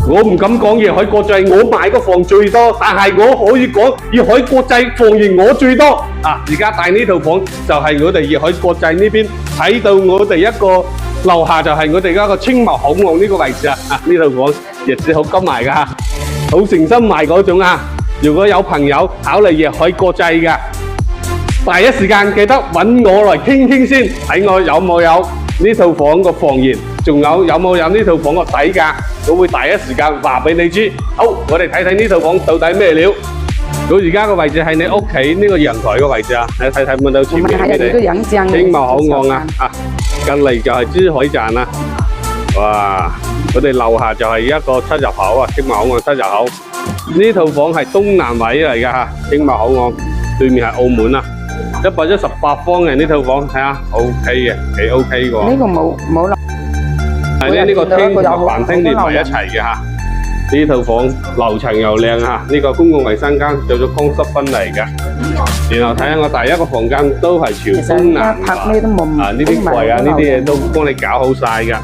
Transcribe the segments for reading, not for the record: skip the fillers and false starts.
我唔敢講粵海國際，我買嘅房最多，但係我可以講粵海國際房源我最多啊！而家帶呢套房就係我哋粵海國際呢邊睇到我哋一個樓下就係我哋一個青茂口岸呢個位置啊！呢套房亦是好急賣噶，好誠心賣嗰種啊！如果有朋友考慮粵海國際嘅，第一時間記得揾我嚟傾傾先，睇我有冇有呢套房個房源，仲有冇有呢套房個底價，我會第一時間話俾你知。好，我哋睇睇呢套房到底咩料。我而家個位置係你屋企呢個陽台個位置啊，你睇唔到前面嘅青茂口岸啊，近嚟就係珠海站啦。哇！我哋樓下就係一個出入口啊，青茂口岸出入口。呢套房係東南位嚟㗎嚇，青茂口岸對面係澳門啊。118方嘅呢套房，睇下 OK 嘅，幾 OK 喎。呢個冇啦。係咧，呢個廳同埋飯廳連埋一齊嘅嚇。呢套房樓層又靚嚇，呢個公共衞生間做咗光濕分離嘅。然後睇下我第一個房間都係朝東南啊，呢啲櫃啊，呢啲嘢都幫你搞好晒㗎。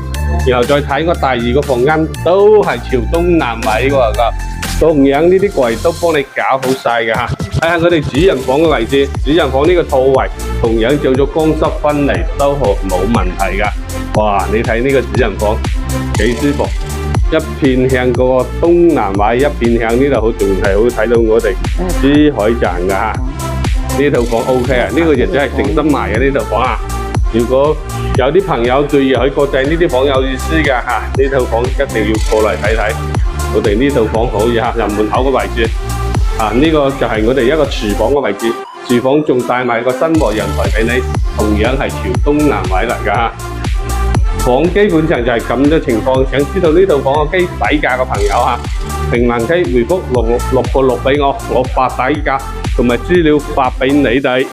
然後再睇我第二個房間都係朝東南位㗎。同樣呢啲櫃都幫你搞好晒嘅嚇，睇下我哋主人房嘅位置，主人房呢個套位同樣做咗光濕分離，都冇問題㗎。哇！你睇呢個主人房幾舒服，一片向個東南位，一片向呢度好，仲係好睇到我哋珠海站㗎嚇。呢套房 OK 啊，呢個亦都係誠心賣嘅呢套房啊。如果有啲朋友對粵海國際呢啲房有意思嘅嚇，呢套房一定要過嚟睇睇。我哋呢套房可以嚇入門口嘅位置，啊呢個就係我哋一個廚房嘅位置，廚房仲帶埋個新和陽台俾你，同樣係朝東南位嚟㗎嚇。房基本上就係咁嘅情況，想知道呢套房嘅基底價嘅朋友嚇，評論區回覆6個6俾我，我發底價同埋資料發俾你哋。